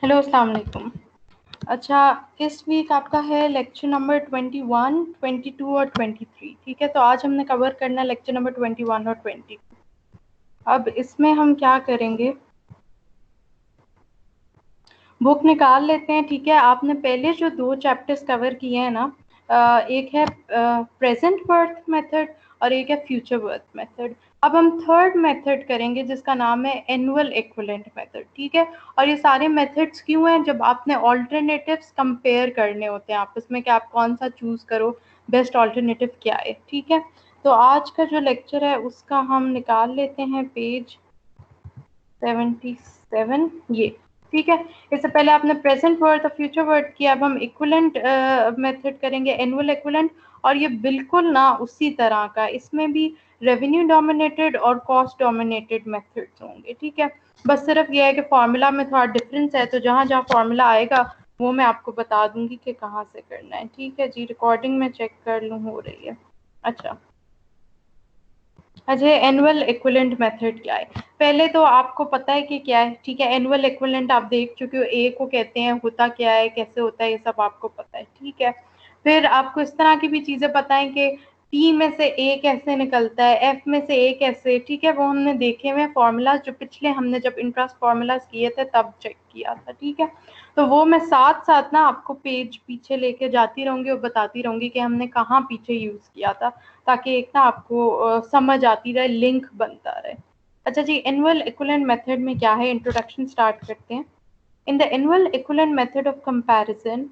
Hello, अस्सलाम वालेकुम। अच्छा, इस वीक आपका है लेक्चर नंबर 21, 22 और 23। ठीक है, तो आज हमने कवर करना है लेक्चर नंबर 21 और 22। अब इसमें हम क्या करेंगे, बुक निकाल लेते हैं। ठीक है, आपने पहले जो 2 चैप्टर्स कवर किए हैं ना, एक है प्रेजेंट वर्थ मेथड और एक है फ्यूचर वर्थ मेथड। अब हम थर्ड मेथड करेंगे जिसका नाम है एनुअल इक्विवेलेंट मेथड। ठीक है, और ये सारे मेथड्स क्यों हैं? जब आपने ऑल्टरनेटिव्स कंपेयर करने होते हैं आपस में कि आप कौन सा चूज करो, बेस्ट ऑल्टरनेटिव क्या है। ठीक है, तो आज का जो लेक्चर है उसका हम निकाल लेते हैं पेज 77 ये। ठीक है, इससे पहले आपने प्रेजेंट वर्ड और फ्यूचर वर्ड किया, अब हम इक्विवेलेंट मेथड करेंगे, एनुअल इक्विवेलेंट। और ये बिल्कुल ना उसी तरह का, इसमें भी रेवेन्यू डोमिनेटेड और कॉस्ट डोमिनेटेड मेथड्स होंगे। ठीक है, बस सिर्फ ये है कि फॉर्मूला में थोड़ा डिफरेंस है, तो जहाँ जहाँ फॉर्मूला आएगा वो मैं आपको बता दूंगी कि कहाँ से करना है। ठीक है जी, रिकॉर्डिंग में चेक कर लूँ हो रही है। अच्छा, एनुअल इक्विवेलेंट मेथड क्या है? पहले तो आपको पता है कि क्या है। ठीक है, एनुअल इक्विवेलेंट आप देख चुके हो, ए को कहते हैं, होता क्या है, कैसे होता है, ये सब आपको पता है। ठीक है, फिर आपको इस तरह की भी चीजें पता है कि पी में से ए कैसे निकलता है, एफ में से ए कैसे। ठीक है, वो हमने देखे हुए फॉर्मूलाज, जो पिछले हमने जब इंटरेस्ट फॉर्मूलाज किए थे तब चेक किया था। ठीक है, तो वो मैं साथ साथ ना आपको पेज पीछे लेके जाती रहूंगी और बताती रहूंगी कि हमने कहाँ पीछे यूज किया था, ताकि एक ना आपको समझ आती रहे, लिंक बनता रहे। अच्छा जी, एनुअल इक्विवेलेंट मेथड में क्या है, इंट्रोडक्शन स्टार्ट करते हैं। In the annual equivalent method of comparison,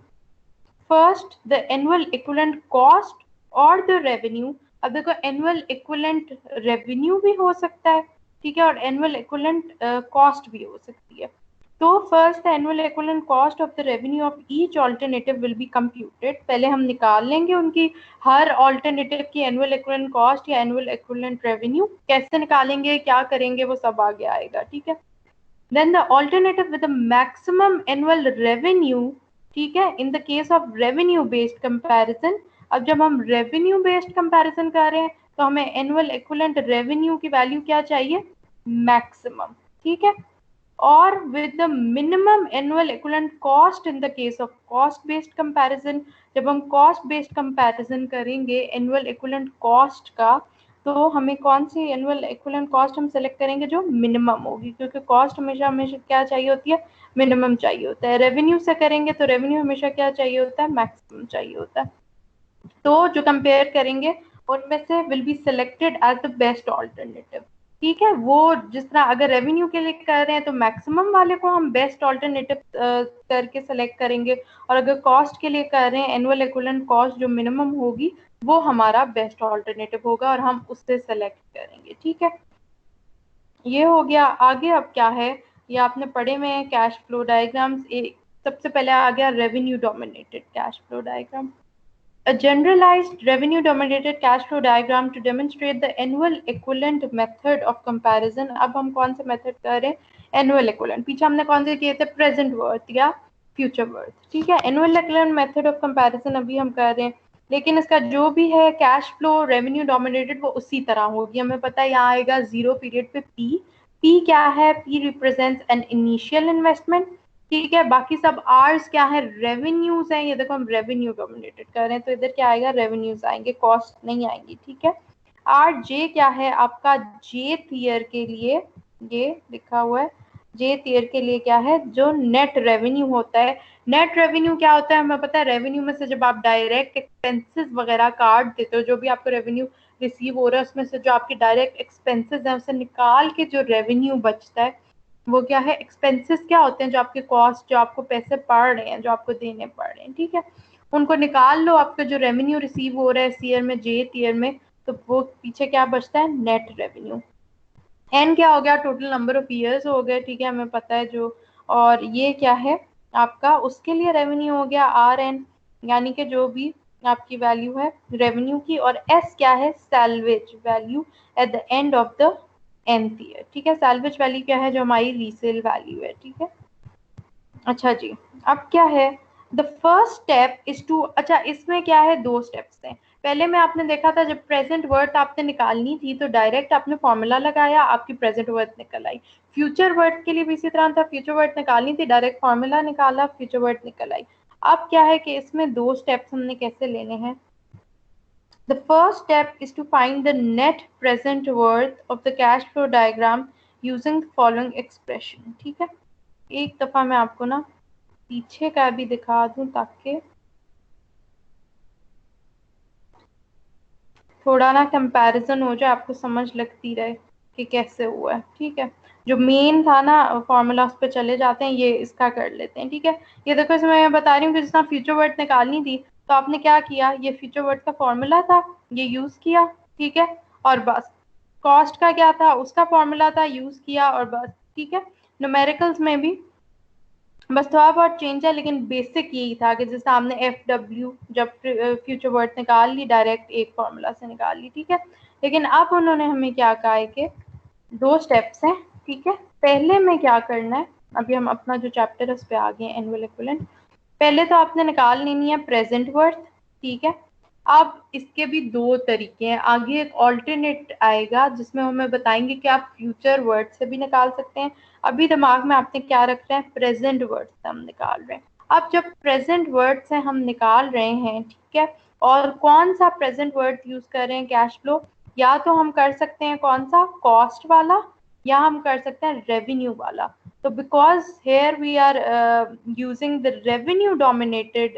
first the annual equivalent cost और द रेवेन्यू। अब देखो, एनुअल इक्विवेलेंट रेवेन्यू भी हो सकता है, ठीक है, और एनुअल इक्विवेलेंट कॉस्ट भी हो सकती है। तो first the annual equivalent cost of the revenue of each alternative will be computed. पहले हम निकाल लेंगे उनकी हर ऑल्टरनेटिव की एनुअल इक्विवेलेंट कॉस्ट या एनुअल इक्विवेलेंट रेवेन्यू। कैसे निकालेंगे, क्या करेंगे, वो सब आगे आएगा। ठीक है, then the alternative with the maximum annual revenue, ठीक है, in the case of revenue based comparison। अब जब हम revenue based comparison कर रहे हैं तो हमें annual equivalent revenue की वैल्यू क्या चाहिए, maximum। ठीक है, और with the minimum annual equivalent cost in the case of cost based comparison। जब हम cost based comparison करेंगे annual equivalent cost का, तो हमें कौन सी एनुअल इक्विवेलेंट कॉस्ट हम सेलेक्ट करेंगे, जो मिनिमम होगी, क्योंकि कॉस्ट हमेशा हमेशा क्या चाहिए होती है, मिनिमम चाहिए होता है। रेवेन्यू से करेंगे तो रेवेन्यू हमेशा क्या चाहिए होता है, मैक्सिमम चाहिए होता है। तो जो कंपेयर करेंगे उनमें से will be selected as the best alternative. ठीक है, वो जिस तरह अगर रेवेन्यू के लिए कर रहे हैं तो मैक्सिमम वाले को हम बेस्ट ऑल्टरनेटिव करके सेलेक्ट करेंगे, और अगर कॉस्ट के लिए कर रहे हैं एनुअल इक्विवेलेंट कॉस्ट जो मिनिमम होगी वो हमारा बेस्ट ऑल्टरनेटिव होगा और हम उससे सेलेक्ट करेंगे। ठीक है, ये हो गया। आगे अब क्या है, ये आपने पढ़े में है कैश फ्लो डायग्राम्स। सबसे पहले आ गया revenue dominated cash flow diagram. A generalized revenue-dominated cash flow diagram to demonstrate the annual equivalent method of comparison। अब हम कौन से मेथड कर रहे हैं, annual equivalent। पीछे हमने कौन से किए थे, प्रेजेंट वर्थ या फ्यूचर वर्थ। ठीक है, annual equivalent method of comparison अभी हम कर रहे हैं, लेकिन इसका जो भी है कैश फ्लो रेवेन्यू डोमिनेटेड वो उसी तरह होगी। हमें पता है यहाँ आएगा जीरो पीरियड पे पी। पी क्या है, P represents an initial investment. ठीक है, बाकी सब आर्स क्या है, रेवेन्यूज हैं। ये देखो हम रेवेन्यू डोमिनेटेड कर रहे हैं तो इधर क्या आएगा, रेवेन्यूज आएंगे, कॉस्ट नहीं आएंगी। ठीक है, आर जे क्या है आपका, जेथ ईयर के लिए ये लिखा हुआ है, जेथ ईयर के लिए क्या है, जो नेट रेवेन्यू होता है। नेट रेवेन्यू क्या होता है, हमें पता है, रेवेन्यू में से जब आप डायरेक्ट एक्सपेंसेस वगैरह काट देते हो, जो भी आपको रेवेन्यू रिसीव हो रहा है उसमें से जो आपके डायरेक्ट एक्सपेंसेस हैं उसे निकाल के जो रेवेन्यू बचता है वो क्या है, एक्सपेंसेस क्या होते हैं, जो आपके कॉस्ट, जो आपको पैसे पड़ रहे हैं, जो आपको देने पड़ रहे हैं। ठीक है, उनको निकाल लो, आपका जो रेवेन्यू रिसीव हो रहा है इस ईयर में, जेथ ईयर में, तो वो पीछे क्या बचता है, नेट रेवेन्यू। एन क्या हो गया, टोटल नंबर ऑफ ईयर्स हो गए। ठीक है, हमें पता है जो, और ये क्या है आपका, उसके लिए रेवेन्यू हो गया आर एन, यानी कि जो भी आपकी वैल्यू है रेवेन्यू की। और एस क्या है, salvage value at the end of the nth year. ठीक है, सैल्वेज वैल्यू क्या है, जो हमारी रीसेल वैल्यू है। ठीक है, अच्छा जी, अब क्या है, the first step is to, अच्छा इसमें क्या है, 2 स्टेप्स हैं। पहले में आपने देखा था जब प्रेजेंट वर्थ आपने निकालनी थी तो डायरेक्ट आपने फॉर्मूला लगाया, आपकी प्रेजेंट वर्थ निकल आई। फ्यूचर वर्थ के लिए भी इसी तरह था, फ्यूचर वर्थ निकालनी थी, डायरेक्ट फॉर्मूला निकाला, फ्यूचर वर्थ निकल आई। अब क्या है कि इसमें दो स्टेप्स हमने कैसे लेने हैं। The first step is to find the net present worth of the cash flow diagram using the following expression। ठीक है, एक दफा मैं आपको ना पीछे का भी दिखा दूं ताकि थोड़ा ना कंपैरिजन हो जाए, आपको समझ लगती रहे कि कैसे हुआ है। ठीक है, जो मेन था ना फॉर्मूला उस पे चले जाते हैं, ये इसका कर लेते हैं। ठीक है, ये देखो इसमें मैं बता रही हूँ कि जिस तरह फ्यूचर वर्थ निकालनी थी तो आपने क्या किया, ये फ्यूचर वर्थ का फॉर्मूला था, ये यूज किया। ठीक है, और बस कॉस्ट का क्या था, उसका फॉर्मूला था, यूज किया और बस। ठीक है, न्यूमेरिकल्स में भी बस थोड़ा बहुत चेंज है, लेकिन बेसिक यही था कि जैसे हमने एफ डब्ल्यू जब फ्यूचर वर्थ निकाल ली, डायरेक्ट एक फॉर्मूला से निकाल ली। ठीक है, लेकिन अब उन्होंने हमें क्या कहा है कि दो स्टेप्स हैं। ठीक है, पहले में क्या करना है, अभी हम अपना जो चैप्टर है उस पर आ गए, एनुअल इक्विवेलेंट। पहले तो आपने निकाल लेनी है प्रेजेंट वर्थ। ठीक है, अब इसके भी दो तरीके हैं, आगे एक ऑल्टरनेट आएगा जिसमें हमें बताएंगे कि आप फ्यूचर वर्थ से भी निकाल सकते हैं। अभी दिमाग में आपने क्या रख रहे हैं, प्रेजेंट वर्थ से हम निकाल रहे हैं। अब जब प्रेजेंट वर्थ से हम निकाल रहे हैं, ठीक है, और कौन सा प्रेजेंट वर्थ यूज कर रहे हैं कैश फ्लो, या तो हम कर सकते हैं कौन सा, कॉस्ट वाला, या हम कर सकते हैं रेवेन्यू वाला। तो because here we are using the revenue dominated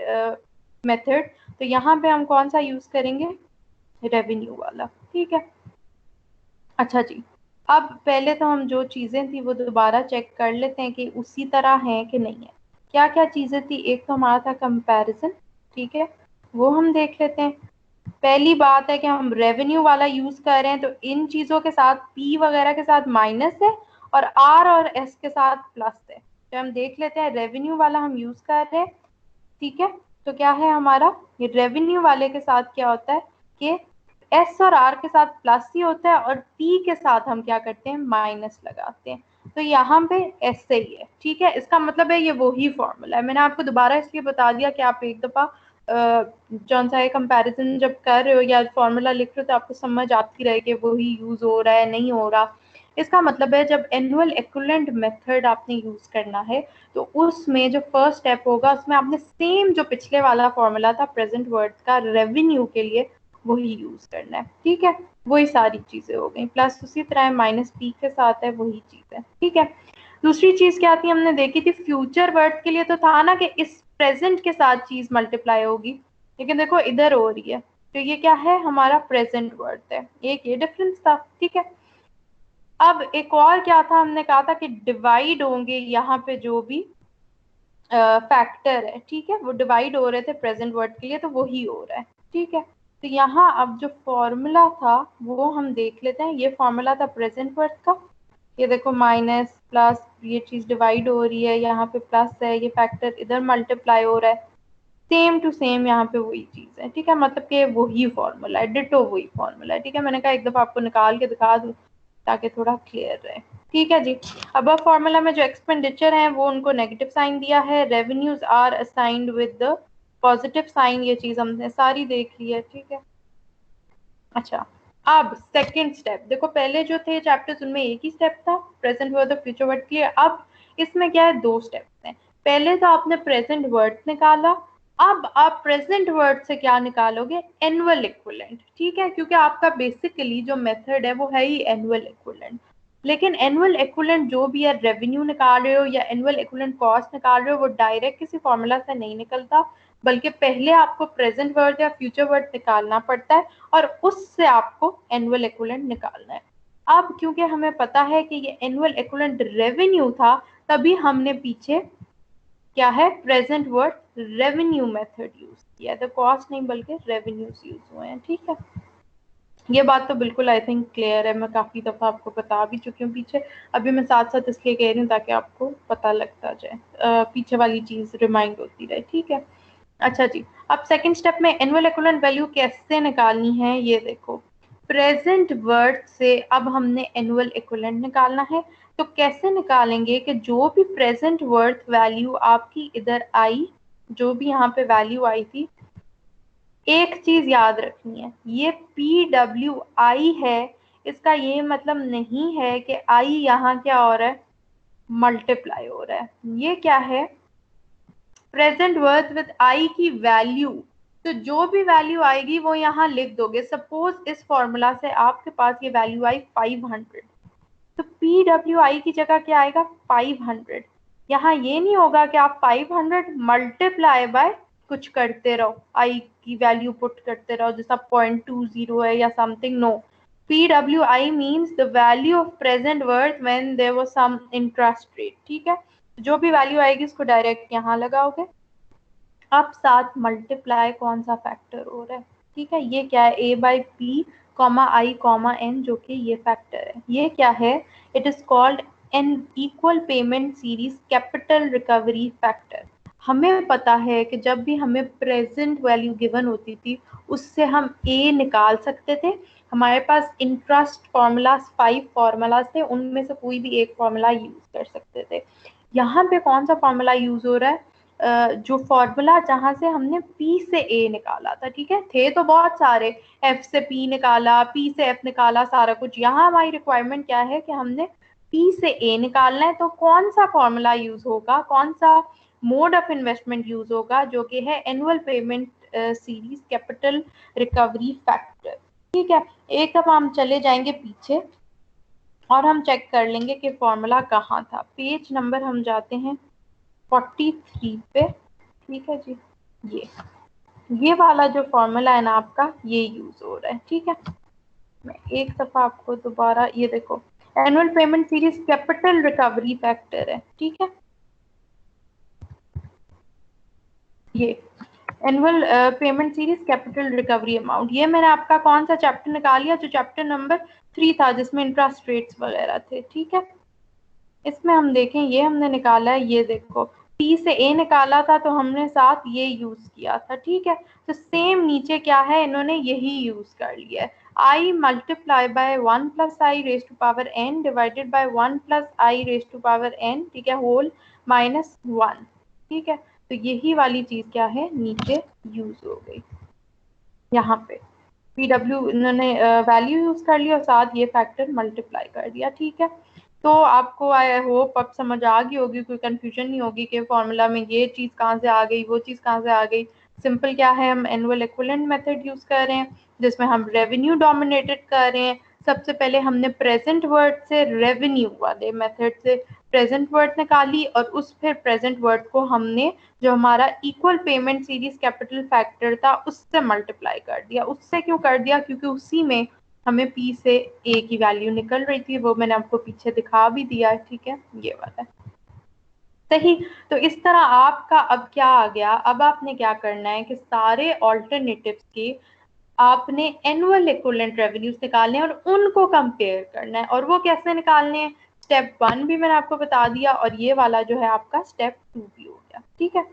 method, तो यहाँ पे हम कौन सा यूज करेंगे, रेवेन्यू वाला। ठीक है, अच्छा जी, अब पहले तो हम जो चीजें थी वो दोबारा चेक कर लेते हैं कि उसी तरह है कि नहीं है। क्या क्या चीजें थी, एक तो हमारा था कंपैरिजन। ठीक है, वो हम देख लेते हैं। पहली बात है कि हम रेवेन्यू वाला यूज कर रहे हैं, तो इन चीजों के साथ पी वगैरह के साथ माइनस है और आर और एस के साथ प्लस है। तो हम देख लेते हैं, रेवेन्यू वाला हम यूज कर रहे हैं। ठीक है, तो क्या है हमारा, ये रेवेन्यू वाले के साथ क्या होता है कि एस और आर के साथ प्लस ही होता है और पी के साथ हम क्या करते हैं, माइनस लगाते हैं। तो यहाँ पे एस से ही है। ठीक है, इसका मतलब है ये वही फॉर्मूला है। मैंने आपको दोबारा इसलिए बता दिया कि आप एक दफा जौन सा कंपैरिजन जब कर रहे हो या फॉर्मूला लिख रहे हो तो आपको समझ आती रहे कि वही यूज हो रहा है नहीं हो रहा। इसका मतलब है जब एनुअल इक्विवेलेंट मेथड आपने यूज करना है तो उसमें जो फर्स्ट स्टेप होगा उसमें आपने सेम जो पिछले वाला फॉर्मूला था प्रेजेंट वर्थ का रेवेन्यू के लिए वही यूज करना है। ठीक है, वही सारी चीजें हो गई, प्लस उसी तरह माइनस पी के साथ है वही चीज है। ठीक है, दूसरी चीज क्या थी, हमने देखी थी फ्यूचर वर्थ के लिए तो था ना कि इस प्रेजेंट के साथ चीज मल्टीप्लाई होगी, लेकिन देखो इधर हो रही है, तो ये क्या है, हमारा प्रेजेंट वर्थ है, एक ये डिफरेंस था। ठीक है, अब एक और क्या था, हमने कहा था कि डिवाइड होंगे यहाँ पे जो भी फैक्टर है। ठीक है, वो डिवाइड हो रहे थे प्रेजेंट वर्ड के लिए, तो वही हो रहा है। ठीक है, तो यहाँ अब जो फॉर्मूला था वो हम देख लेते हैं। ये फॉर्मूला था प्रेजेंट वर्ड का, ये देखो माइनस प्लस, ये चीज डिवाइड हो रही है, यहाँ पे प्लस है, ये फैक्टर इधर मल्टीप्लाई हो रहा है, सेम टू सेम यहाँ पे वही चीज है। ठीक है, मतलब कि वही फॉर्मूला है, डिटो वही फॉर्मूला है। ठीक है, मैंने कहा एक दफा आपको निकाल के दिखा दूं ताकि थोड़ा क्लियर रहे। ठीक है जी, अब फॉर्मूला में जो एक्सपेंडिचर है वो उनको नेगेटिव साइन दिया है, revenues are assigned with the positive sign, ये चीज हमने सारी देख ली है। ठीक है, अच्छा, अब सेकंड स्टेप देखो, पहले जो थे चैप्टर्स उनमें एक ही स्टेप था, प्रेजेंट वर्ड और फ्यूचर वर्ड के लिए। अब इसमें क्या है, दो स्टेप्स हैं। पहले तो आपने प्रेजेंट वर्ड निकाला, अब आप प्रेजेंट वर्ड से क्या निकालोगे, एनुअल इक्विवेलेंट। ठीक है, क्योंकि आपका बेसिकली जो मेथड है वो है ही एनुअल इक्विवेलेंट। लेकिन एनुअल इक्विवेलेंट जो भी है, रेवेन्यू निकाल रहे हो या एनुअल इक्विवेलेंट कॉस्ट निकाल रहे हो, वो डायरेक्ट किसी फॉर्मूला से नहीं निकलता, बल्कि पहले आपको प्रेजेंट वर्ड या फ्यूचर वर्ड निकालना पड़ता है और उससे आपको एनुअल इक्विवेलेंट निकालना है। अब क्योंकि हमें पता है कि ये एनुअल इक्विवेलेंट रेवेन्यू था, तभी हमने पीछे क्या है, present word revenue method use किया, तो कॉस्ट नहीं बल्कि रेवेन्यूज यूज हुए हैं। ठीक है, ये बात तो बिल्कुल आई थिंक क्लियर है, मैं काफी दफा आपको बता भी चुकी हूँ पीछे, अभी मैं साथ साथ इसलिए कह रही हूँ ताकि आपको पता लगता जाए, पीछे वाली चीज रिमाइंड होती रहे। ठीक है, अच्छा जी, अब सेकंड स्टेप में एनुअल इक्विवेलेंट वैल्यू कैसे निकालनी है, ये देखो, प्रेजेंट वर्ड से अब हमने एनुअल इक्विवेलेंट निकालना है। तो कैसे निकालेंगे कि जो भी प्रेजेंट वर्थ वैल्यू आपकी इधर आई, जो भी यहाँ पे वैल्यू आई थी, एक चीज याद रखनी है, ये PWI है, इसका ये मतलब नहीं है कि I यहाँ क्या हो रहा है, मल्टीप्लाई हो रहा है। ये क्या है, प्रेजेंट वर्थ विद I की वैल्यू, तो जो भी वैल्यू आएगी वो यहाँ लिख दोगे। सपोज इस फॉर्मूला से आपके पास ये वैल्यू आई 500, तो PWI की जगह क्या आएगा, 500। यहाँ ये नहीं होगा कि आप 500 मल्टीप्लाई बाय कुछ करते रहो, आई की वैल्यू पुट करते रहो, जैसा 0.20 है या something. No, PWI means the value of present worth when there was some interest rate. ठीक है, जो भी वैल्यू आएगी उसको डायरेक्ट यहाँ लगाओगे। अब साथ मल्टीप्लाई कौन सा फैक्टर हो रहा है, ठीक है, ये क्या है, A by P comma I comma N, जो कि ये फैक्टर है। ये क्या है, it is called an equal payment series capital recovery factor. हमें पता है कि जब भी हमें प्रेजेंट वैल्यू गिवन होती थी उससे हम ए निकाल सकते थे। हमारे पास इंटरेस्ट फॉर्मूलाज 5 फॉर्मूलाज थे, उनमें से कोई भी एक फॉर्मूला यूज कर सकते थे। यहाँ पे कौन सा फॉर्मूला यूज हो रहा है, जो फॉर्मूला जहां से हमने P से A निकाला था। ठीक है, थे तो बहुत सारे, F से P निकाला, P से F निकाला, सारा कुछ। यहाँ हमारी रिक्वायरमेंट क्या है कि हमने P से A निकालना है, तो कौन सा फॉर्मूला यूज होगा, कौन सा मोड ऑफ इन्वेस्टमेंट यूज होगा, जो कि है annual payment series capital recovery factor. ठीक है, एक दफा हम चले जाएंगे पीछे और हम चेक कर लेंगे कि फॉर्मूला कहाँ था। पेज नंबर हम जाते हैं 43 पे। ठीक है जी, ये वाला जो फॉर्मूला है ना आपका, ये यूज हो रहा है। ठीक है, मैं एक दफा आपको दोबारा, ये देखो, annual payment series capital recovery factor है। ठीक है, ये annual payment series capital recovery amount, ये मैंने आपका कौन सा चैप्टर निकाल लिया, जो चैप्टर नंबर 3 था, जिसमें इंटरेस्ट रेट्स वगैरह थे। ठीक है, इसमें हम देखें, ये हमने निकाला है, ये देखो, P से A निकाला था तो हमने साथ ये यूज किया था। ठीक है, तो सेम नीचे क्या है, इन्होंने यही यूज कर लिया है, I multiply by 1 plus I raise to power n divided by 1 plus I raise to power n, ठीक है, होल माइनस 1। ठीक है, तो यही वाली चीज क्या है, नीचे यूज हो गई। यहाँ पे PW इन्होंने वैल्यू यूज कर लिया और साथ ये फैक्टर मल्टीप्लाई कर दिया। ठीक है, तो आपको आई होप अब समझ आ गई होगी, कोई कंफ्यूजन नहीं होगी कि फॉर्मूला में ये चीज़ कहाँ से आ गई, वो चीज़ कहाँ से आ गई। सिंपल क्या है, हम एनुअल इक्विवेलेंट मेथड यूज कर रहे हैं, जिसमें हम रेवेन्यू डोमिनेटेड कर रहे हैं। सबसे पहले हमने प्रेजेंट वर्ड से रेवेन्यू वाले मेथड से प्रेजेंट वर्ड निकाली, और उस फिर प्रेजेंट वर्ड को हमने जो हमारा equal payment series capital factor था उससे मल्टीप्लाई कर दिया। उससे क्यों कर दिया, क्योंकि उसी में हमें P से A की वैल्यू निकल रही थी, वो मैंने आपको पीछे दिखा भी दिया है। ठीक है, ये वाला सही। तो इस तरह आपका अब क्या आ गया, अब आपने क्या करना है कि सारे ऑल्टरनेटिव्स के आपने एनुअल इक्विवेलेंट रेवेन्यूज निकालने हैं और उनको कंपेयर करना है। और वो कैसे निकालने हैं, स्टेप 1 भी मैंने आपको बता दिया, और ये वाला जो है आपका स्टेप 2 भी हो गया। ठीक है,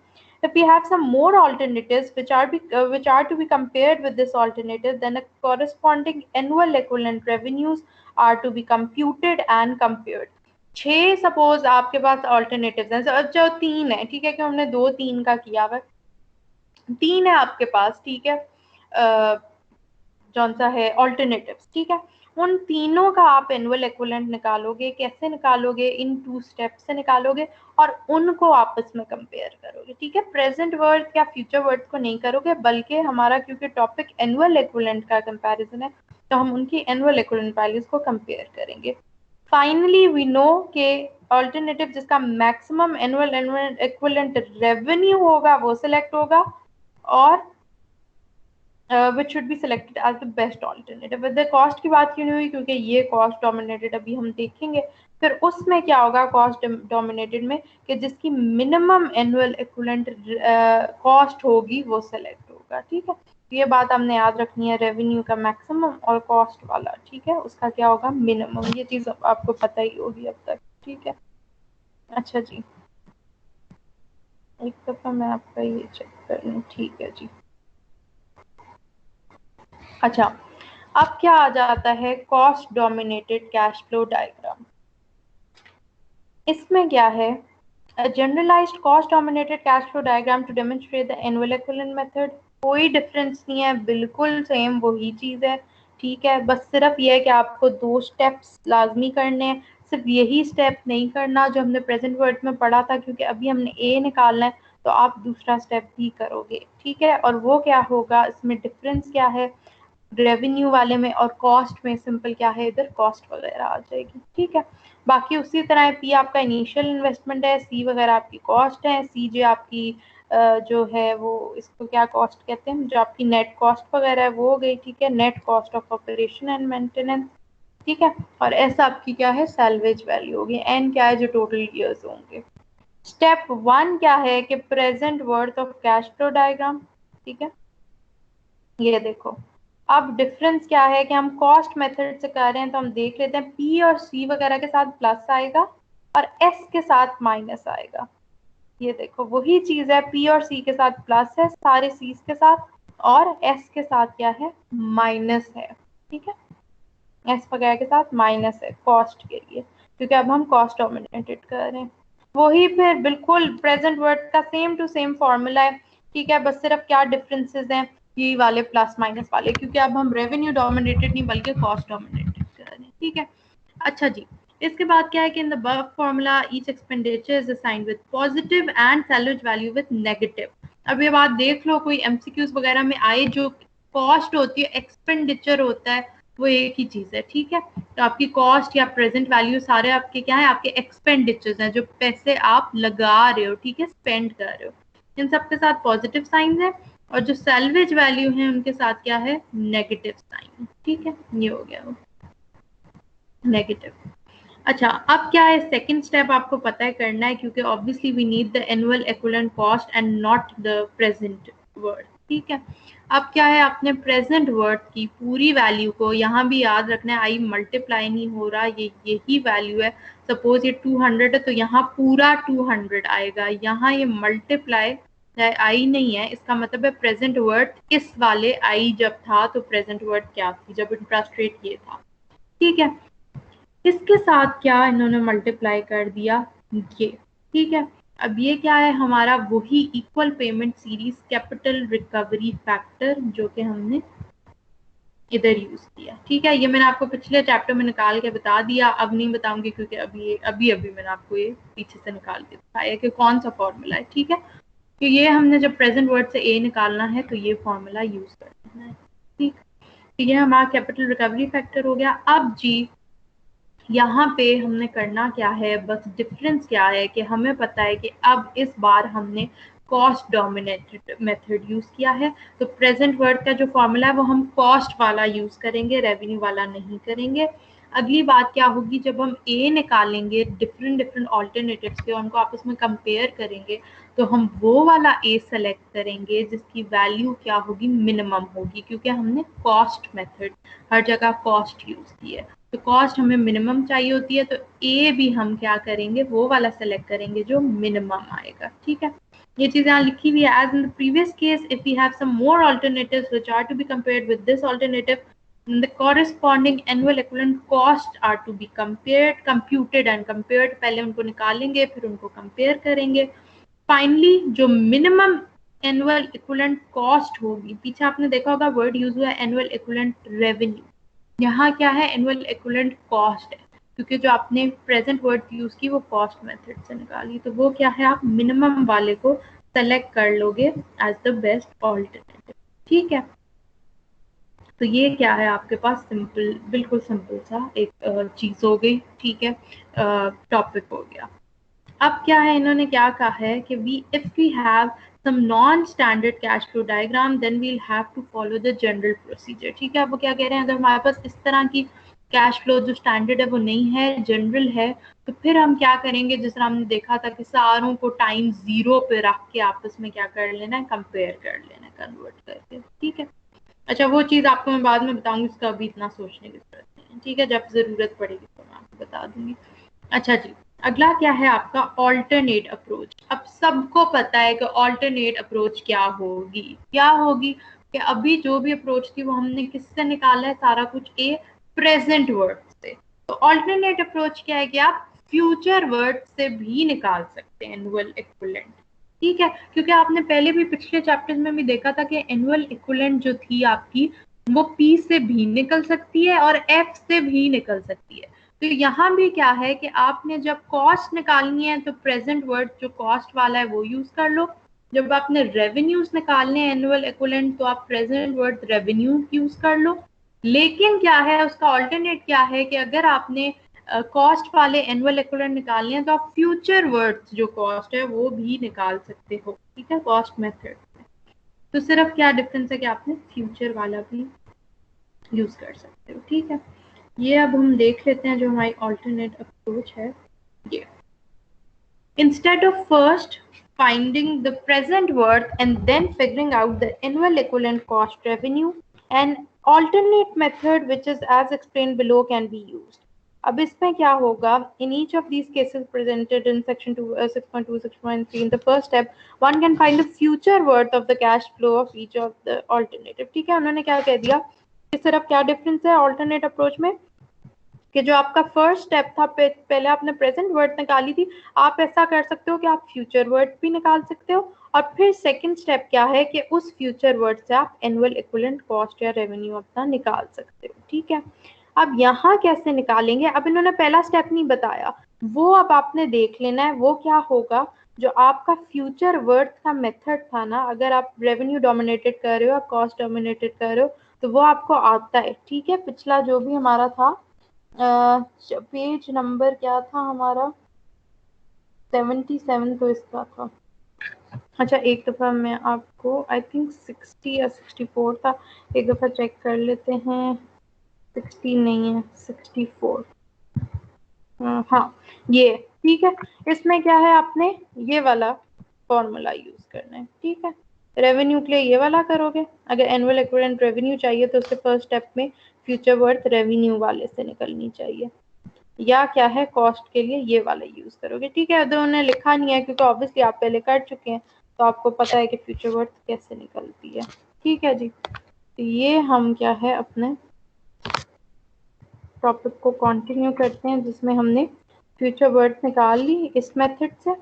if we have some more alternatives which are to be compared with this alternative, then a corresponding annual equivalent revenues are to be computed and compared। 6 suppose आपके पास ऑल्टरनेटिव्स हैं, जो 3 है, ठीक है, कि हमने 2 3 का किया हुआ, 3 है आपके पास। ठीक है, कौन सा है ऑल्टरनेटिव्स। ठीक है, उन तीनों का आप एनुअल इक्विवेलेंट निकालोगे। कैसे निकालोगे, इन 2 स्टेप्स से निकालोगे और उनको आपस में कंपेयर करोगे। ठीक है, प्रेजेंट वर्ड या फ्यूचर वर्ड को नहीं करोगे, बल्कि हमारा क्योंकि टॉपिक एनुअल इक्विवेलेंट का कंपैरिजन है, तो हम उनकी एनुअल इक्विवेलेंट वैल्यूज को कंपेयर करेंगे। फाइनली वी नो के ऑल्टरनेटिव जिसका मैक्सिमम एनुअल इक्विवेलेंट रेवेन्यू होगा वो सिलेक्ट होगा, और which should be selected as the best alternative। the cost की बात क्यों नहीं हुई, क्योंकि ये cost dominated अभी हम देखेंगे। फिर उसमें क्या होगा cost dominated में, कि जिसकी minimum annual equivalent cost होगी वो select होगा। ठीक है, ये बात हमने याद रखनी है, रेवेन्यू का मैक्सिमम और कॉस्ट वाला, ठीक है, उसका क्या होगा, मिनिमम। ये चीज आपको पता ही होगी अब तक। ठीक है, अच्छा जी, एक दफा मैं आपका ये चेक कर लूँ। ठीक है जी, अच्छा, अब क्या आ जाता है, cost dominated cash flow diagram. इसमें क्या है, a generalized cost dominated cash flow diagram to demonstrate the annual equivalent method। कोई डिफरेंस नहीं है, बिल्कुल सेम वही चीज है। ठीक है, बस सिर्फ ये है कि आपको 2 स्टेप्स लाजमी करने हैं। सिर्फ यही स्टेप नहीं करना जो हमने प्रेजेंट वर्ड में पढ़ा था, क्योंकि अभी हमने ए निकालना है, तो आप दूसरा स्टेप भी करोगे। ठीक है, और वो क्या होगा, इसमें डिफरेंस क्या है रेवेन्यू वाले में और कॉस्ट में, सिंपल क्या है, इधर कॉस्ट वगैरह आ जाएगी। ठीक है, बाकी उसी तरह है, पी आपका इनिशियल इन्वेस्टमेंट है, सी वगैरह आपकी कॉस्ट है, सी जो आपकी जो है वो इसको क्या कॉस्ट कहते हैं, जो आपकी नेट कॉस्ट वगैरह है वो हो गई। ठीक है, net cost of operation and maintenance. ठीक है, और एस आपकी क्या है, सैल्वेज वैल्यू होगी। एन क्या है, जो टोटल ईयर्स होंगे। स्टेप 1 क्या है कि present worth of cash flow diagram. ठीक है, ये देखो, अब डिफरेंस क्या है कि हम कॉस्ट मेथड से कर रहे हैं, तो हम देख लेते हैं पी और सी वगैरह के साथ प्लस आएगा और एस के साथ माइनस आएगा। ये देखो वही चीज है, पी और सी के साथ प्लस है सारे सी के साथ, और एस के साथ क्या है, माइनस है। ठीक है, एस वगैरह के साथ माइनस है कॉस्ट के लिए, क्योंकि अब हम कॉस्ट डोमिनेटेड कर रहे हैं। वही फिर बिल्कुल प्रेजेंट वर्ड का सेम टू सेम फॉर्मूला है। ठीक है, बस सिर्फ क्या डिफरेंसेस हैं, ये वाले प्लस माइनस वाले, क्योंकि अब हम रेवेन्यू डोमिनेटेड नहीं बल्कि कॉस्ट डोमिनेटेड कर रहे हैं। ठीक है, अच्छा जी, इसके बाद क्या है कि in the above formula each expenditure is assigned with positive and salvage value with negative। अब ये बात देख लो, कोई एमसीक्यूज वगैरह में आए, जो कॉस्ट होती है एक्सपेंडिचर होता है वो एक ही चीज है। ठीक है, तो आपकी कॉस्ट या प्रेजेंट वैल्यू सारे आपके क्या है, आपके एक्सपेंडिचर्स हैं, जो पैसे आप लगा रहे हो, ठीक है, स्पेंड कर रहे हो, इन सब के साथ पॉजिटिव साइन है, और जो सैल्वेज वैल्यू है उनके साथ क्या है, नेगेटिव साइन। ठीक है, ये हो गया वो नेगेटिव। अच्छा, अब क्या है, सेकंड स्टेप आपको पता है करना है, क्योंकि obviously we need the annual equivalent cost and not the present worth. ठीक है, अब क्या है, आपने प्रेजेंट वर्ड की पूरी वैल्यू को यहाँ भी याद रखना है, आई मल्टीप्लाई नहीं हो रहा, ये यही वैल्यू है। सपोज ये 200 है, तो यहाँ पूरा 200 आएगा, यहाँ ये मल्टीप्लाई आई नहीं है, इसका मतलब है प्रेजेंट वर्ड इस वाले आई जब था तो प्रेजेंट वर्ड क्या थी, जब इंटरेस्ट रेट ये था। ठीक है, इसके साथ क्या इन्होंने मल्टीप्लाई कर दिया, ये। ठीक है, अब ये क्या है, हमारा वही equal payment series capital recovery factor जो कि हमने इधर यूज किया। ठीक है, ये मैंने आपको पिछले चैप्टर में निकाल के बता दिया, अब नहीं बताऊंगी, क्योंकि अभी मैंने आपको ये पीछे से निकाल के दिखाया कि कौन सा फॉर्मूला है। ठीक है, तो ये हमने जब प्रेजेंट वर्ड से ए निकालना है तो ये फॉर्मूला यूज करना है। ठीक, तो ये हमारा कैपिटल रिकवरी फैक्टर हो गया। अब जी यहाँ पे हमने करना क्या है, बस डिफरेंस क्या है कि हमें पता है कि अब इस बार हमने कॉस्ट डोमिनेटेड मेथड यूज किया है, तो प्रेजेंट वर्ड का जो फॉर्मूला है वो हम कॉस्ट वाला यूज करेंगे, रेवेन्यू वाला नहीं करेंगे। अगली बात क्या होगी, जब हम ए निकालेंगे डिफरेंट डिफरेंट ऑल्टरनेटिव्स के, उनको आपस में कंपेयर करेंगे, तो हम वो वाला ए सेलेक्ट करेंगे जिसकी वैल्यू क्या होगी, मिनिमम होगी, क्योंकि हमने कॉस्ट मेथड हर जगह कॉस्ट यूज की है, तो कॉस्ट हमें मिनिमम चाहिए होती है, तो ए भी हम क्या करेंगे, वो वाला सेलेक्ट करेंगे जो मिनिमम आएगा। ठीक है, ये चीज यहाँ लिखी हुई है, as in the previous case if we have some more alternatives which are to be compared with this alternative, the corresponding annual equivalent cost are to be computed and compared। पहले उनको निकालेंगे फिर उनको कंपेयर करेंगे। Finally जो minimum annual equivalent cost होगी, पीछे आपने देखा होगा वर्ड यूज हुआ है एनुअल इक्विवेलेंट रेवेन्यू, यहाँ क्या है, एनुअल इक्विवेलेंट कॉस्ट है, क्योंकि जो आपने प्रेजेंट वर्ड यूज की वो कॉस्ट मेथड से निकाली, तो वो क्या है, आप मिनिमम वाले को सेलेक्ट कर लोगे एज द बेस्ट ऑल्टरनेटिव। ठीक है, तो ये क्या है आपके पास, सिंपल, बिल्कुल सिंपल सा एक चीज हो गई। ठीक है, टॉपिक हो गया। अब क्या है, इन्होंने क्या कहा है कि if we have some non-standard cash flow diagram then we'll have to follow the general procedure। ठीक है, अब वो क्या कह रहे हैं, अगर हमारे पास इस तरह की कैश फ्लो जो स्टैंडर्ड है वो नहीं है, जनरल है, तो फिर हम क्या करेंगे, जिस तरह हमने देखा था कि सारों को टाइम 0 पे रख के आपस में क्या कर लेना है, कंपेयर कर लेना है कन्वर्ट करके। ठीक है, अच्छा वो चीज आपको मैं बाद में बताऊंगी, इसका अभी इतना सोचने की जरूरत नहीं है। ठीक है, जब जरूरत पड़ेगी तो मैं आपको बता दूंगी। अच्छा जी, अगला क्या है आपका ऑल्टरनेट अप्रोच। अब सबको पता है कि ऑल्टरनेट अप्रोच क्या होगी, क्या होगी, कि अभी जो भी अप्रोच थी वो हमने किससे निकाला है, सारा कुछ ए प्रेजेंट वर्ड से। तो ऑल्टरनेट अप्रोच क्या है कि आप फ्यूचर वर्ड से भी निकाल सकते हैं एनुअल इक्विवेलेंट। ठीक है, क्योंकि आपने पहले भी पिछले चैप्टर्स में भी देखा था कि एनुअल इक्विवेलेंट जो थी आपकी वो P से भी निकल सकती है और F से भी निकल सकती है। तो यहाँ भी क्या है कि आपने जब कॉस्ट निकालनी है तो प्रेजेंट वर्ड जो कॉस्ट वाला है वो यूज कर लो, जब आपने रेवेन्यूज निकालने हैं एनुअल इक्विवेलेंट तो आप प्रेजेंट वर्ड रेवेन्यू यूज कर लो। लेकिन क्या है उसका ऑल्टरनेट क्या है कि अगर आपने कॉस्ट वाले एनुअल इक्विवेलेंट निकालने हैं तो आप फ्यूचर वर्ड्स जो कॉस्ट है वो भी निकाल सकते हो, ठीक है, कॉस्ट मेथड में। तो सिर्फ क्या डिफरेंस है कि आपने फ्यूचर वाला भी यूज कर सकते हो, ठीक है। ये अब हम देख लेते हैं जो हमारी ऑल्टरनेट अप्रोच है ये। Instead of first finding the present worth and then figuring out the annual equivalent cost revenue, an alternate method which is as explained below can be used. अब इसमें क्या होगा, in each of these cases presented in section 2, 6.2, 6.3, in the first step, one can find the future worth of the cash flow of each of the alternative. ठीक है, उन्होंने क्या कह दिया कि सिर्फ क्या डिफरेंस है alternate approach में कि जो आपका फर्स्ट स्टेप था पहले आपने प्रेजेंट वर्ड निकाली थी, आप ऐसा कर सकते हो कि आप फ्यूचर वर्ड भी निकाल सकते हो और फिर सेकंड स्टेप क्या है कि उस फ्यूचर वर्ड से आप एनुअल इक्विवेलेंट कॉस्ट या रेवेन्यू अपना निकाल सकते हो, ठीक है। अब यहाँ कैसे निकालेंगे, अब इन्होंने पहला स्टेप नहीं बताया, वो अब आपने देख लेना है। वो क्या होगा, जो आपका फ्यूचर वर्ड का मेथड था ना, अगर आप रेवेन्यू डोमिनेटेड कर रहे हो, कॉस्ट डोमिनेटेड कर रहे हो, तो वो आपको आता है, ठीक है। पिछला जो भी हमारा था पेज नंबर क्या था हमारा 77 तो इसका था। अच्छा एक दफा मैं आपको आई थिंक 60 या 64 था, एक दफा चेक कर लेते हैं। 60 नहीं है 64। हाँ ये ठीक है। इसमें क्या है, आपने ये वाला फॉर्मूला यूज करना है, ठीक है। रेवेन्यू के लिए ये वाला करोगे, अगर एनुअल इक्विवेलेंट रेवेन्यू चाहिए तो उसके फर्स्ट स्टेप में फ्यूचर वर्थ रेवेन्यू वाले से निकलनी चाहिए, या क्या है कॉस्ट के लिए ये वाला यूज करोगे, ठीक है। तो उन्होंने लिखा नहीं है क्योंकि ऑब्वियसली आप पहले कर चुके हैं तो आपको पता है कि फ्यूचर वर्थ कैसे निकलती है, ठीक है जी। तो ये हम क्या है अपने टॉपिक को कंटिन्यू करते हैं जिसमें हमने फ्यूचर वर्थ निकाल ली इस मेथड से।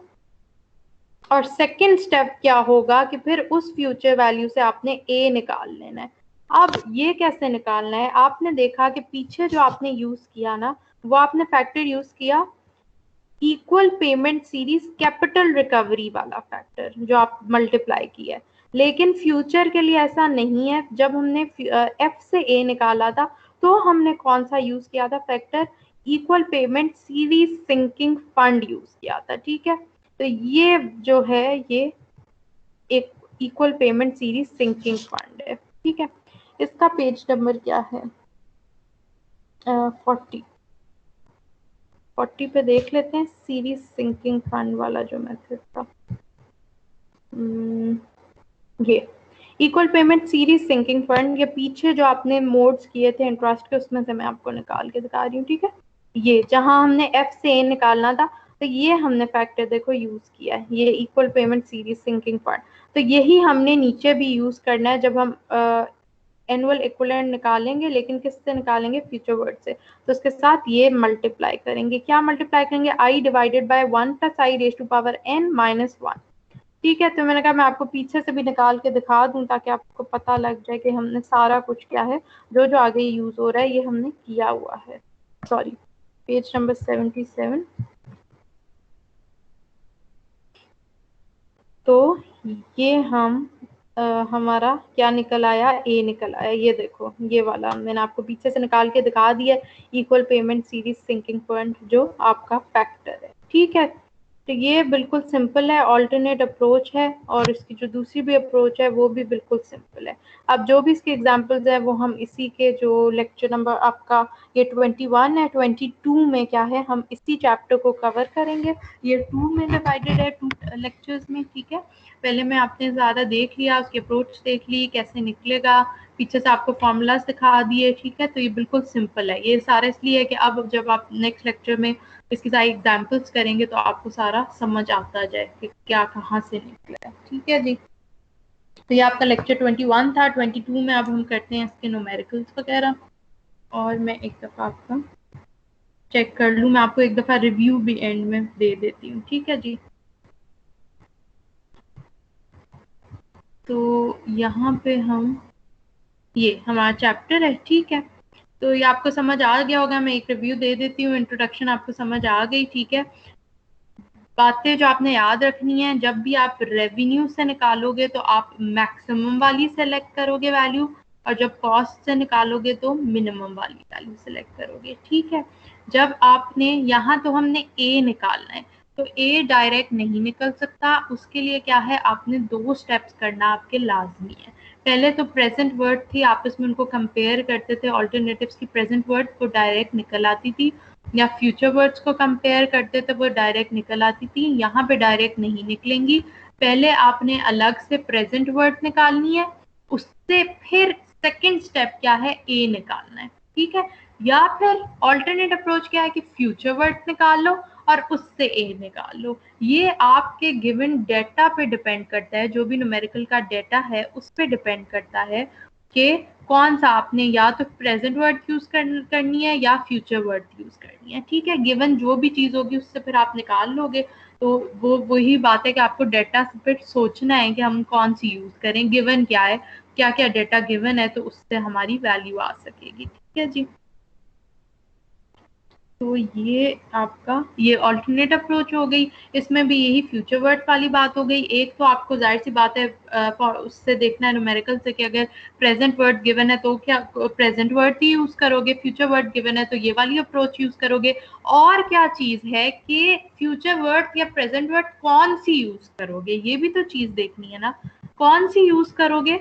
और सेकंड स्टेप क्या होगा कि फिर उस फ्यूचर वैल्यू से आपने ए निकाल लेना है। अब ये कैसे निकालना है, आपने देखा कि पीछे जो आपने यूज किया ना, वो आपने फैक्टर यूज किया equal payment series capital recovery वाला फैक्टर जो आप मल्टीप्लाई किया है। लेकिन फ्यूचर के लिए ऐसा नहीं है, जब हमने एफ से ए निकाला था तो हमने कौन सा यूज किया था factor, equal payment series sinking fund use किया था, ठीक है। तो ये जो है ये एक equal payment series sinking fund है, ठीक है। इसका पेज नंबर क्या है 40 40 पे देख लेते हैं सीरीज सिंकिंग फंड वाला जो मेथड था। ये equal payment series sinking fund, ये पीछे जो आपने मोड्स किए थे इंटरेस्ट के उसमें से मैं आपको निकाल के दिखा रही हूँ, ठीक है। ये जहां हमने एफ से ए निकालना था तो ये हमने फैक्टर देखो यूज किया है, ये equal payment series sinking fund. तो यही हमने नीचे भी यूज करना है जब हम एनुअल इक्विवेलेंट निकालेंगे, लेकिन किससे निकालेंगे, फ्यूचर वर्ड से। तो उसके साथ ये मल्टीप्लाई करेंगे, क्या मल्टीप्लाई करेंगे, I divided by 1 plus I raise to power n minus 1, ठीक है। तो मैंने कहा मैं आपको पीछे से भी निकाल के दिखा दूं ताकि आपको पता लग जाए कि हमने सारा कुछ क्या है, जो जो आगे यूज हो रहा है ये हमने किया हुआ है। Sorry page number 77। तो ये हम हमारा क्या निकल आया, ए निकल आया, ये देखो ये वाला मैंने आपको पीछे से निकाल के दिखा दिया, equal payment series sinking point जो आपका फैक्टर है, ठीक है। तो ये बिल्कुल सिंपल है, ऑल्टरनेट अप्रोच है, और इसकी जो दूसरी भी अप्रोच है वो भी बिल्कुल सिंपल है। अब जो भी इसके एग्जांपल्स है वो हम इसी के जो लेक्चर नंबर आपका ये 21 है, 22 में क्या है हम इसी चैप्टर को कवर करेंगे। ये 2 में डिवाइडेड है 2 लेक्चर्स में, ठीक है। पहले में आपने ज़्यादा देख लिया, उसकी अप्रोच देख ली कैसे निकलेगा, पीछे से आपको फॉर्मूलाज दिखा दिए, ठीक है। तो ये बिल्कुल सिंपल है, ये सारा इसलिए है कि अब जब आप नेक्स्ट लेक्चर में इसकी सारी एग्जाम्पल्स करेंगे तो आपको सारा समझ आता जाए कि क्या कहाँ से निकला है, ठीक है जी। तो ये आपका लेक्चर 21 था। 22 में अब हम करते हैं इसके न्यूमेरिकल्स वगैरह, और मैं एक दफ़ा आपका चेक कर लूँ, मैं आपको एक दफ़ा रिव्यू भी एंड में दे देती हूँ, ठीक है जी। तो यहाँ पे हम, ये हमारा चैप्टर है, ठीक है। तो ये आपको समझ आ गया होगा, मैं एक रिव्यू दे देती हूँ, इंट्रोडक्शन आपको समझ आ गई, ठीक है। बातें जो आपने याद रखनी है, जब भी आप रेवेन्यू से निकालोगे तो आप मैक्सिमम वाली सेलेक्ट करोगे वैल्यू, और जब कॉस्ट से निकालोगे तो मिनिमम वाली वैल्यू सेलेक्ट करोगे, ठीक है। जब आपने यहाँ, तो हमने ए निकालना है, तो ए डायरेक्ट नहीं निकल सकता, उसके लिए क्या है, आपने 2 स्टेप्स करना आपके लाजमी है। पहले तो प्रेजेंट वर्ड थी, आपस में उनको कंपेयर करते थे, ऑल्टरनेटिव्स की प्रेजेंट वर्ड को डायरेक्ट निकल आती थी, या फ्यूचर वर्ड्स को कंपेयर करते थे, वो डायरेक्ट निकल आती थी। यहाँ पे डायरेक्ट नहीं निकलेंगी, पहले आपने अलग से प्रेजेंट वर्ड निकालनी है, उससे फिर सेकंड स्टेप क्या है, ए निकालना है, ठीक है। या फिर ऑल्टरनेट अप्रोच क्या है कि फ्यूचर वर्ड निकाल लो और उससे ए निकाल लो। ये आपके गिवन डेटा पे डिपेंड करता है, जो भी न्यूमेरिकल का डेटा है उस पे डिपेंड करता है कि कौन सा आपने या तो प्रेजेंट वर्ड यूज करनी है या फ्यूचर वर्ड यूज करनी है, ठीक है। गिवन जो भी चीज होगी उससे फिर आप निकाल लोगे। तो वो वही बात है कि आपको डेटा से फिर सोचना है कि हम कौन सी यूज करें, गिवन क्या है, क्या क्या डेटा गिवन है, तो उससे हमारी वैल्यू आ सकेगी, ठीक है जी। तो ये आपका ये ऑल्टरनेट अप्रोच हो गई, इसमें भी यही फ्यूचर वर्ड वाली बात हो गई। एक तो आपको जाहिर सी बात है उससे देखना है न्यूमेरिकल से कि अगर प्रेजेंट वर्ड गिवन है तो क्या प्रेजेंट वर्ड ही यूज करोगे, फ्यूचर वर्ड गिवन है तो ये वाली अप्रोच यूज करोगे। और क्या चीज है कि फ्यूचर वर्ड या प्रेजेंट वर्ड कौन सी यूज करोगे, ये भी तो चीज देखनी है ना, कौन सी यूज करोगे,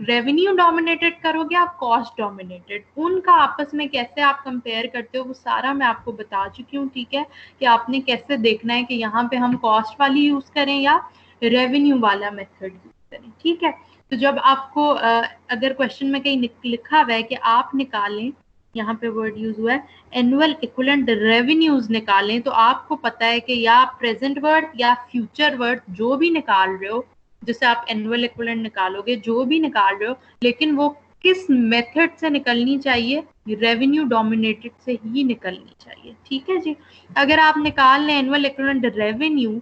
रेवेन्यू डोमिनेटेड करोगे आप कॉस्ट डोमिनेटेड, उनका आपस में कैसे आप कंपेयर करते हो वो सारा मैं आपको बता चुकी हूँ, ठीक है। कि आपने कैसे देखना है कि यहाँ पे हम कॉस्ट वाली यूज करें या रेवेन्यू वाला मेथड यूज करें, ठीक है। तो जब आपको अगर क्वेश्चन में कहीं लिखा हुआ है कि आप निकालें, यहाँ पे वर्ड यूज हुआ है एनुअल इक्विवेलेंट रेवेन्यूज निकालें, तो आपको पता है कि या प्रेजेंट वर्ड या फ्यूचर वर्ड जो भी निकाल रहे हो, जैसे आप एनुअल इक्विवेलेंट निकालोगे, जो भी निकाल रहे हो, लेकिन वो किस मेथड से निकलनी चाहिए, रेवेन्यू डोमिनेटेड से ही निकलनी चाहिए, ठीक है जी। अगर आप निकाल लें annual equivalent revenue,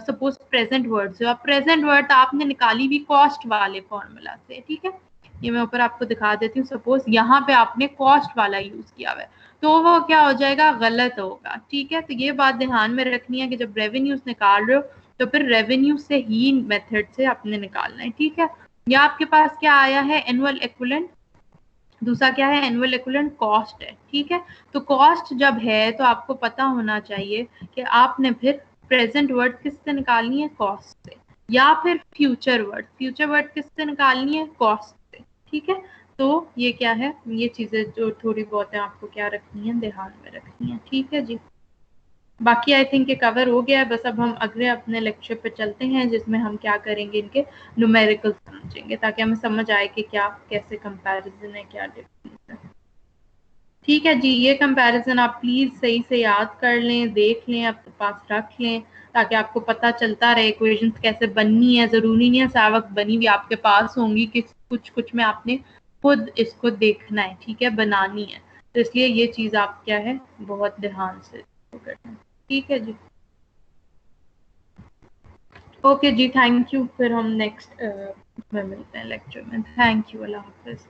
suppose present word से, और प्रेजेंट वर्ड आपने निकाली भी कॉस्ट वाले फॉर्मूला से, ठीक है। ये मैं ऊपर आपको दिखा देती हूँ, सपोज यहाँ पे आपने कॉस्ट वाला यूज किया हुआ है, तो वो क्या हो जाएगा, गलत होगा, ठीक है। तो ये बात ध्यान में रखनी है कि जब रेवेन्यूज निकाल रहे हो तो फिर रेवेन्यू से ही मेथड से आपने निकालना है, ठीक है। या आपके पास क्या आया है, एनुअल इक्विवेलेंट, दूसरा क्या है, एनुअल इक्विवेलेंट कॉस्ट है, ठीक है। तो कॉस्ट जब है तो आपको पता होना चाहिए कि आपने फिर प्रेजेंट वर्ड किससे निकालनी है, कॉस्ट से, या फिर फ्यूचर वर्ड किससे निकालनी है, कॉस्ट से, ठीक है। तो ये क्या है, ये चीजें जो थोड़ी बहुत है आपको क्या रखनी है, ध्यान में रखनी है, ठीक है जी। बाकी आई थिंक ये कवर हो गया है, बस अब हम अगले अपने लेक्चर पे चलते हैं, जिसमें हम क्या करेंगे, इनके न्यूमेरिकल समझेंगे, ताकि हमें समझ आए कि क्या कैसे कंपैरिजन है, क्या डिफरेंस है, ठीक है जी। ये कंपैरिजन आप प्लीज सही से याद कर लें, देख लें, अपने पास रख लें, ताकि आपको पता चलता रहे इक्वेशंस कैसे बननी है। जरूरी नहीं है सारा वक्त बनी हुई आपके पास होंगी, कि कुछ कुछ में आपने खुद इसको देखना है, ठीक है, बनानी है। तो इसलिए ये चीज आप क्या है, बहुत ध्यान से करना, ठीक है जी। ओके जी, थैंक यू, फिर हम नेक्स्ट में मिलते हैं लेक्चर में, थैंक यू, अल्लाह हाफिज।